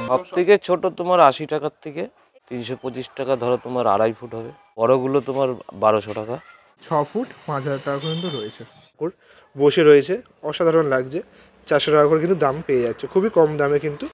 সব থেকে ছোট তোমার 80 টাকার থেকে 325 টাকা, ধরো তোমার 2.5 ফুট হবে। বড়গুলো তোমার 1200 টাকা। 6 ফুট 5000 টাকা পর্যন্ত রয়েছে। বসে রয়েছে, অসাধারণ লাগছে। 400 টাকা করে কিন্তু দাম পেয়ে যাচ্ছে, খুবই কম দামে কিন্তু।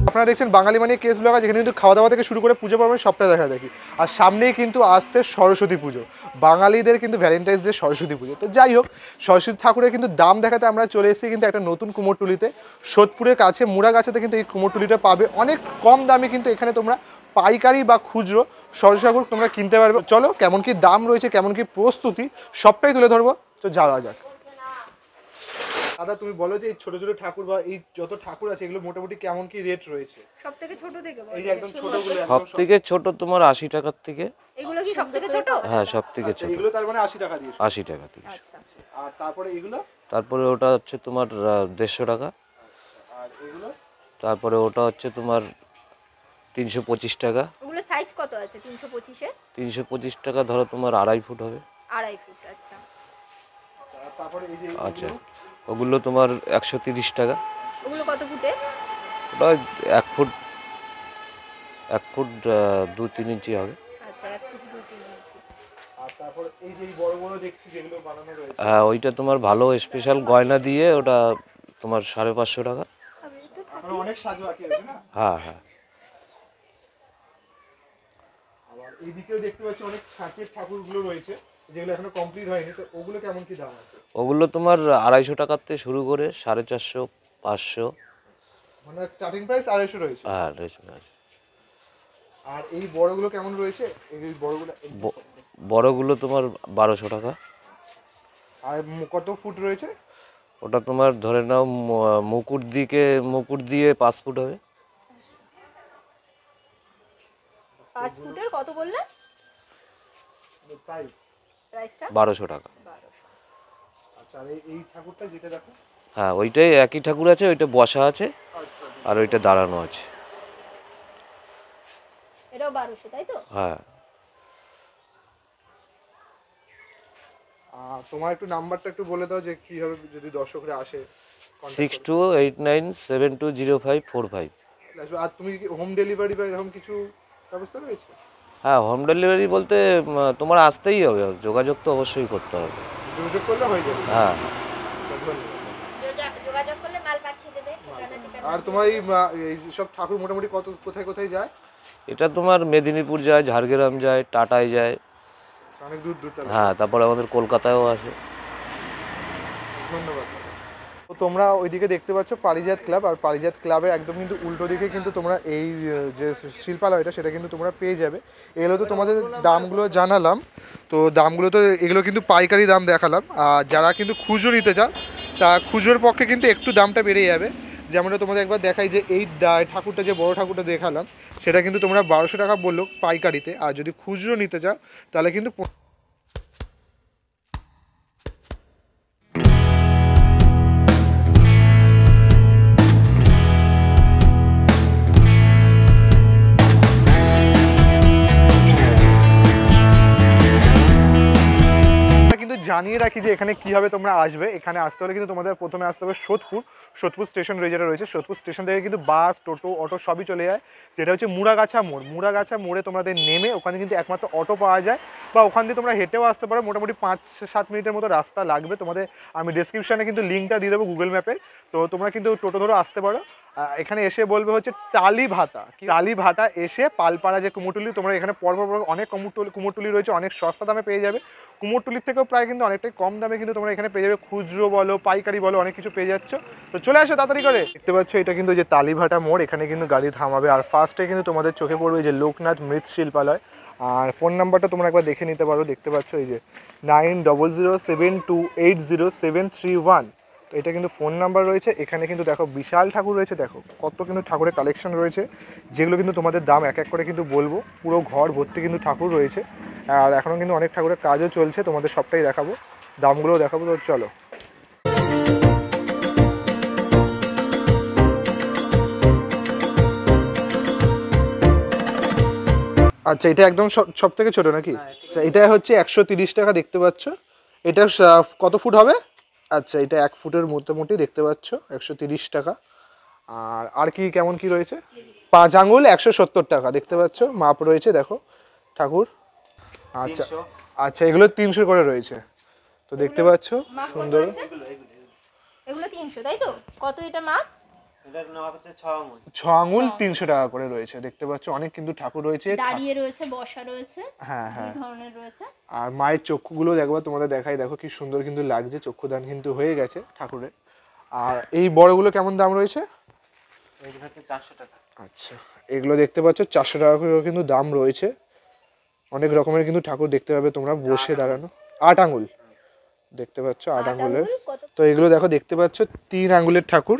আপনারা দেখছেন বাঙালি মানে কেস ব্লগার, যেখানে কিন্তু খাওয়া দাওয়া থেকে শুরু করে পুজো পার্বণ সবটা দেখা দেখি। আর সামনেই কিন্তু আসছে সরস্বতী পুজো, বাঙালিদের কিন্তু ভ্যালেন্টাইন্স ডে সরস্বতী পুজো। তো যাই হোক, সরস্বতী ঠাকুরের কিন্তু দাম দেখাতে আমরা চলে এসেছি কিন্তু একটা নতুন কুমোরটুলিতে, সোদপুরের কাছে মুড়াগাছাতে কিন্তু এই কুমোরটুলিটা পাবে অনেক কম দামে। কিন্তু এখানে তোমরা পাইকারি বা খুচরো সরস্বতী ঠাকুর তোমরা কিনতে পারবে। চলো কেমন কি দাম রয়েছে, কেমন কি প্রস্তুতি, সবটাই তুলে ধরবো। তো যাওয়া যাক। দাদা তুমি বলো যে এই ছোট ছোট ঠাকুর বা এই যত ঠাকুর আছে এগুলো মোটামুটি কেমন কি রেট রয়েছে? সবথেকে ছোট থেকে এই যে একদম ছোটগুলো, সব থেকে ছোট তোমার 80 টাকার থেকে। এগুলো কি সবথেকে ছোট? হ্যাঁ, সব থেকে ছোট। এগুলো তার মানে 80 টাকা দিয়ে? 80 টাকা থেকে। আচ্ছা। আর তারপরে এগুলো? তারপরে ওটা হচ্ছে তোমার 150 টাকা। আর এগুলো? তারপরে ওটা হচ্ছে তোমার 325 টাকা। ওগুলো সাইজ কত আছে 325 এর? 325 টাকা, ধরো তোমার 2.5 ফুট হবে। 2.5 ফুট। আচ্ছা। তারপরে এই যে আচ্ছা, ওগুলো তোমার 130 টাকা। ওগুলো কত ফুটে? ওটা 1 ফুট 2-3 ইঞ্চি হবে। আচ্ছা, 1 ফুট 2-3 ইঞ্চি। আর তারপর এই যে বড় বড় দেখছি যেগুলো বানানো রয়েছে, হ্যাঁ, ওইটা তোমার ভালো স্পেশাল গয়না দিয়ে ওটা তোমার 550 টাকা। মানে অনেক সাজ বাকি আছে না? হ্যাঁ হ্যাঁ। আবার এইদিকেও দেখতে পাচ্ছি অনেক ছাঁচের ঠাকুরগুলো রয়েছে যেগুলো এখনো কমপ্লিট হয়নি। তো ওগুলো কেমন কি দাম আছে? ওগুলো তোমার 250 টাকার থেকে শুরু করে 450, 500। মানে স্টার্টিং প্রাইস 250 রয়েছে। হ্যাঁ রয়েছে। আর এই বড়গুলো কেমন রয়েছে? এই বড়গুলো বড়গুলো তোমার 1200 টাকা। আর কত ফুট রয়েছে? ওটা তোমার ধরে নাও মুকুট দিয়ে 5 ফুট হবে। 5 ফুটের কত বললে? প্রাইসটা 1200 টাকা। আচ্ছা, আর এই ঠাকুরটা যেটা দেখো? হ্যাঁ, ওইটাই একই ঠাকুর আছে, ওইটা বসা আছে আর ওইটা দাঁড়ানো আছে। এটাও 1200, তাই তো? হ্যাঁ। তোমার একটু নাম্বারটা একটু বলে দাও যে কিভাবে যদি দর্শকরা আসে। 6289720545। আর তুমি কি হোম ডেলিভারি বা এরকম কিছু ব্যবস্থা রয়েছে? হ্যাঁ, হোম ডেলিভারি বলতে তোমার আসতেই হবে, যোগাযোগ তো অবশ্যই করতে হবে। যোগাযোগ করলে হয়ে যাবে? হ্যাঁ। যোগাযোগ করলে মাল পাঠিয়ে দেবে। আর তোমার এই সব ঠাকুর মোটামুটি কোথায় কোথায় যায়? এটা তোমার মেদিনীপুর যায়, ঝাড়গ্রাম যায়, টাটায় যায়, অনেক দূর দূর। হ্যাঁ, তারপরে আমাদের কলকাতায়ও আছে। ধন্যবাদ। তো তোমরা ওইদিকে দেখতে পাচ্ছ পারিজাত ক্লাব, আর পারিজাত ক্লাবের একদম কিন্তু উল্টো দিকে কিন্তু তোমরা এই যে শিল্পালয়টা সেটা কিন্তু তোমরা পেয়ে যাবে। এগুলো তো তোমাদের দামগুলো জানালাম, তো দামগুলো তো এগুলো কিন্তু পাইকারি দাম দেখালাম। আর যারা কিন্তু খুচরো নিতে চান তা খুচরোর পক্ষে কিন্তু একটু দামটা বেড়ে যাবে। যেমনটা তোমাদের একবার দেখাই যে এই ঠাকুরটা, যে বড় ঠাকুরটা দেখালাম সেটা কিন্তু তোমরা 1200 টাকা বললো পাইকারিতে, আর যদি খুচরো নিতে চাও তাহলে কিন্তু জানিয়ে রাখি যে এখানে কীভাবে তোমরা আসবে। এখানে আসতে হলে কিন্তু তোমাদের প্রথমে আসতে হবে সোদপুর স্টেশন যেটা রয়েছে। সোদপুর স্টেশন থেকে কিন্তু বাস, টোটো, অটো সবই চলে যায়, যেটা হচ্ছে মুড়াগাছা মোড়ে তোমাদের নেমে ওখানে কিন্তু একমাত্র অটো পাওয়া যায়, বা ওখান দিয়ে তোমরা হেঁটেও আসতে পারো। মোটামুটি 5-7 মিনিটের মতো রাস্তা লাগবে তোমাদের। আমি ডেসক্রিপশানে কিন্তু লিঙ্কটা দিয়ে দেবো গুগল ম্যাপের, তো তোমরা কিন্তু টোটো ধরো আসতে পারো। এখানে এসে বলবে হচ্ছে টালিভাটা এসে পালপাড়া যে কুমোরটুলি, তোমরা এখানে পরপর অনেক কুমোরটুলি রয়েছে, অনেক সস্তা দামে পেয়ে যাবে। কুমোরটুলির থেকেও প্রায় কিন্তু অনেকটাই কম দামে কিন্তু তোমরা এখানে পেয়ে যাবে, খুচরো বলো পাইকারি বলো অনেক কিছু পেয়ে যাচ্ছ। তো চলে আসো তাড়াতাড়ি করে। দেখতে পাচ্ছ এটা কিন্তু যে টালিভাটা মোড়, এখানে কিন্তু গাড়ি থামাবে। আর ফার্স্টে কিন্তু তোমাদের চোখে পড়বে যে লোকনাথ মৃৎশিল্পালয়। আর ফোন নাম্বারটা তোমরা একবার দেখে নিতে পারো, দেখতে পাচ্ছ এই যে 9007280731। তো এটা কিন্তু ফোন নাম্বার রয়েছে। এখানে কিন্তু দেখো বিশাল ঠাকুর রয়েছে, দেখো কত কিন্তু ঠাকুরের কালেকশন রয়েছে, যেগুলো কিন্তু তোমাদের দাম এক এক করে কিন্তু বলবো। পুরো ঘর ভর্তি কিন্তু ঠাকুর রয়েছে, আর এখনও কিন্তু অনেক ঠাকুরের কাজও চলছে, তোমাদের সবটাই দেখাবো, দামগুলোও দেখাবো। তো চলো। আচ্ছা, এটা একদম সব থেকে ছোট নাকি? আচ্ছা, এটা হচ্ছে 130 টাকা দেখতে পাচ্ছ। এটা কত ফুট হবে? আচ্ছা, এটা 1 ফুটের মোটামুটি দেখতে পাচ্ছ, 130 টাকা। আর কি কেমন কি রয়েছে? 5 আঙ্গুল 170 টাকা দেখতে পাচ্ছ, মাপ রয়েছে দেখো ঠাকুর। আচ্ছা আচ্ছা, এগুলো 300 করে রয়েছে, তো দেখতে পাচ্ছ সুন্দর। এগুলো 300 তাই তো? কত এটা মাপ? এটার নাম হচ্ছে 6 আঙ্গুল 300 টাকা করে রয়েছে দেখতে পাচ্ছ। অনেক কিন্তু ঠাকুর রয়েছে, দাঁড়িয়ে রয়েছে, বসা রয়েছে, হ্যাঁ হ্যাঁ। দুই ধরনের রয়েছে। আর মায়ের চক্ষুগুলো দেখবা, তোমাদের দেখাই, দেখো কি সুন্দর কিন্তু লাগছে, চক্ষুদান কিন্তু হয়ে গেছে ঠাকুরের। আর এই বড়গুলো কেমন দাম রয়েছে? এগুলো হচ্ছে 400 টাকা। আচ্ছা, এগুলো দেখতে পাচ্ছ 400 টাকা করে কিন্তু দাম রয়েছে। অনেক রকমের কিন্তু ঠাকুর দেখতে পাবে তোমরা বসে দাঁড়ানো। 8 আঙ্গুল দেখতে পাচ্ছ, 8 আঙ্গুলের। তো এগুলো দেখো দেখতে পাচ্ছ 3 আঙ্গুলের ঠাকুর,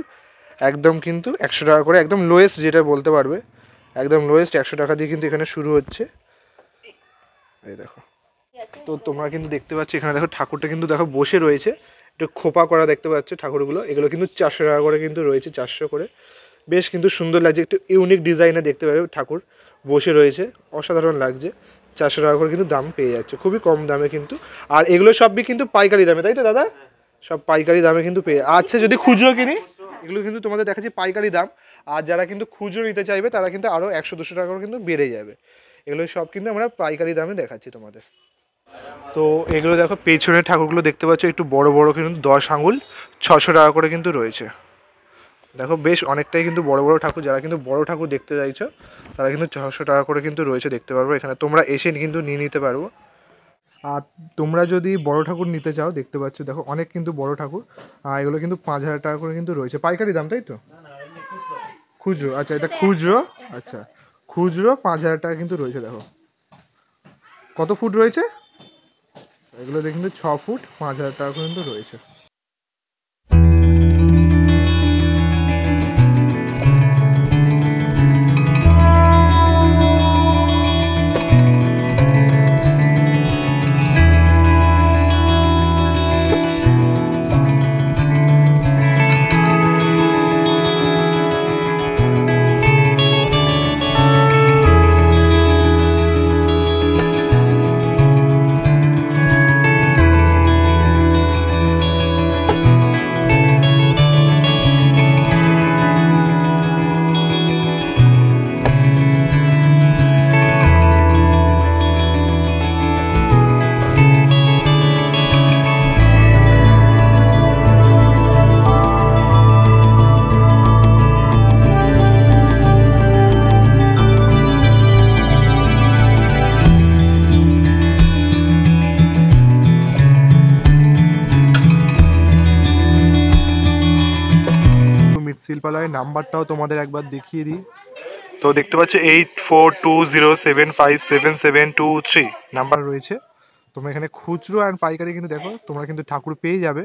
একদম কিন্তু 100 টাকা করে, একদম লোয়েস্ট যেটা বলতে পারবে, একদম লোয়েস্ট 100 টাকা দিয়ে কিন্তু এখানে শুরু হচ্ছে। এই দেখো, তো তোমরা কিন্তু দেখতে পাচ্ছ এখানে দেখো ঠাকুরটা কিন্তু দেখো বসে রয়েছে, একটু খোপা করা দেখতে পাচ্ছ ঠাকুরগুলো। এগুলো কিন্তু 400 টাকা করে কিন্তু রয়েছে, 400 করে। বেশ কিন্তু সুন্দর লাগছে, একটু ইউনিক ডিজাইনে দেখতে পাবে ঠাকুর বসে রয়েছে, অসাধারণ লাগছে। 400 টাকা করে কিন্তু দাম পেয়ে যাচ্ছে, খুবই কম দামে কিন্তু। আর এগুলো সবই কিন্তু পাইকারি দামে, তাই তো দাদা? সব পাইকারি দামে কিন্তু পেয়ে। আচ্ছা, যদি খুচরো কিনি, এগুলো কিন্তু তোমাদের দেখাচ্ছি পাইকারি দাম। আর যারা কিন্তু খুচরো নিতে চাইবে তারা কিন্তু আরও 100-200 টাকা করে কিন্তু বেড়ে যাবে। এগুলো সব কিন্তু আমরা পাইকারি দামে দেখাচ্ছি তোমাদের। তো এগুলো দেখো পেছনের ঠাকুরগুলো দেখতে পাচ্ছ একটু বড় বড়, কিন্তু 10 আঙ্গুল 600 টাকা করে কিন্তু রয়েছে। দেখো বেশ অনেকটাই কিন্তু বড় বড় ঠাকুর, যারা কিন্তু বড় ঠাকুর দেখতে চাইছো তারা কিন্তু 600 টাকা করে কিন্তু রয়েছে দেখতে পারবো এখানে, তোমরা এসে কিন্তু নিয়ে নিতে পারবো। আর তোমরা যদি বড় ঠাকুর নিতে চাও দেখতে পাচ্ছ দেখো অনেক কিন্তু বড় ঠাকুর, এগুলো কিন্তু 5000 টাকা করে কিন্তু রয়েছে, পাইকারি দাম তাই তো? খুচরো, আচ্ছা এটা খুচরো, আচ্ছা খুচরো 5000 টাকা কিন্তু রয়েছে। দেখো কত ফুট রয়েছে, এগুলো কিন্তু 6 ফুট 5000 টাকা কিন্তু রয়েছে। শিল্পালয়ের নাম্বারটাও তোমাদের একবার দেখিয়ে দিই। তো দেখতে পাচ্ছ 8420757723 নাম্বার রয়েছে। তোমরা এখানে খুচরো আর পাইকারি কিন্তু দেখো তোমরা কিন্তু ঠাকুর পেয়ে যাবে।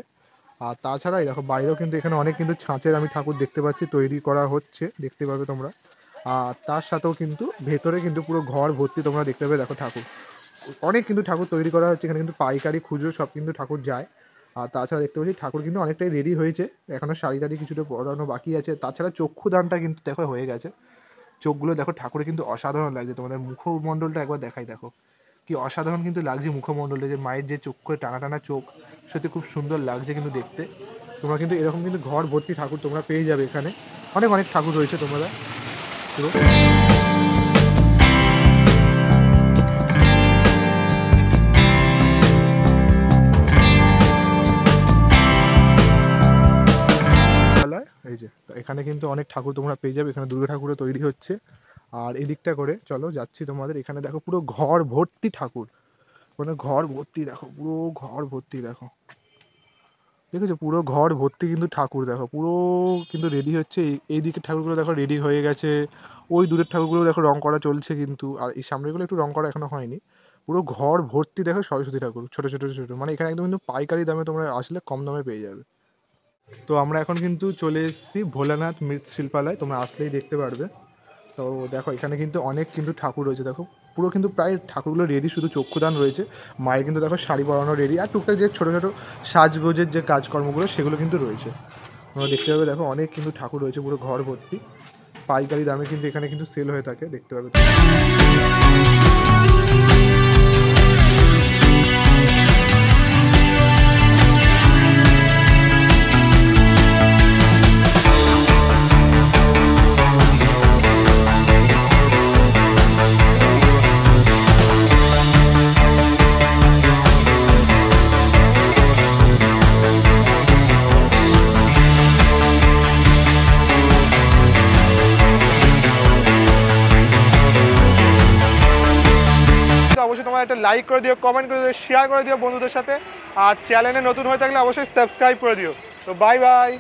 আর তাছাড়াই দেখো বাইরেও কিন্তু এখানে অনেক কিন্তু ছাঁচের আমি ঠাকুর দেখতে পাচ্ছি তৈরি করা হচ্ছে, দেখতে পাবে তোমরা। আর তার সাথেও কিন্তু ভেতরে কিন্তু পুরো ঘর ভর্তি তোমরা দেখতে পাবে দেখো ঠাকুর, অনেক কিন্তু ঠাকুর তৈরি করা হচ্ছে এখানে, কিন্তু পাইকারি খুচরো সব কিন্তু ঠাকুর যায়। আর তাছাড়া দেখতে পাচ্ছি ঠাকুর কিন্তু অনেকটাই রেডি হয়েছে, এখনও শাড়ি টাড়ি কিছুটা পরানো বাকি আছে। তাছাড়া চক্ষুদানটা কিন্তু দেখো হয়ে গেছে, চোখগুলো দেখো ঠাকুরের কিন্তু অসাধারণ লাগছে। তোমাদের মুখমণ্ডলটা একবার দেখাই, দেখো কি অসাধারণ কিন্তু লাগছে মুখমণ্ডলটা, যে মায়ের যে চোখ করে টানা টানা চোখ, সত্যি খুব সুন্দর লাগছে কিন্তু দেখতে। তোমরা কিন্তু এরকম কিন্তু ঘর ভর্তি ঠাকুর তোমরা পেয়ে যাবে এখানে, অনেক অনেক ঠাকুর রয়েছে তোমরা পুরো। এই যে এখানে কিন্তু অনেক ঠাকুর তোমরা পেয়ে যাবে, এখানে দুর্গা ঠাকুরও তৈরি হচ্ছে। আর এদিকটা করে চলো যাচ্ছি তোমাদের, এখানে দেখো পুরো ঘর ভর্তি ঠাকুর, মানে ঘর ভর্তি দেখো, পুরো ঘর ভর্তি দেখো, দেখেছো পুরো ঘর ভর্তি কিন্তু ঠাকুর দেখো, পুরো কিন্তু রেডি হচ্ছে। এই দিকের ঠাকুরগুলো দেখো রেডি হয়ে গেছে, ওই দূরের ঠাকুরগুলো দেখো রং করা চলছে কিন্তু, আর এই সামনেগুলো একটু রং করা এখনো হয়নি। পুরো ঘর ভর্তি দেখো সরস্বতী ঠাকুর, ছোটো ছোটো ছোটো, মানে এখানে একদম কিন্তু পাইকারি দামে তোমরা আসলে কম দামে পেয়ে যাবে। তো আমরা এখন কিন্তু চলে এসেছি ভোলানাথ মৃৎশিল্পালয়, তোমরা আসলেই দেখতে পারবে। তো দেখো এখানে কিন্তু অনেক কিন্তু ঠাকুর রয়েছে, দেখো পুরো কিন্তু প্রায় ঠাকুরগুলো রেডি, শুধু চক্ষুদান রয়েছে। মায়ের কিন্তু দেখো শাড়ি পরানো রেডি, আর টুকটাক যে ছোটো ছোটো সাজগোজের যে কাজকর্মগুলো সেগুলো কিন্তু রয়েছে। তোমরা দেখতে পাবে দেখো অনেক কিন্তু ঠাকুর রয়েছে পুরো ঘর ভর্তি, পাইকারি দামে কিন্তু এখানে কিন্তু সেল হয়ে থাকে, দেখতে পাবে। একটা লাইক করে দিও, কমেন্ট করে দিও, শেয়ার করে দিও বন্ধুদের সাথে। আর চ্যানেলে নতুন হয়ে থাকলে অবশ্যই সাবস্ক্রাইব করে দিও। তো বাই বাই।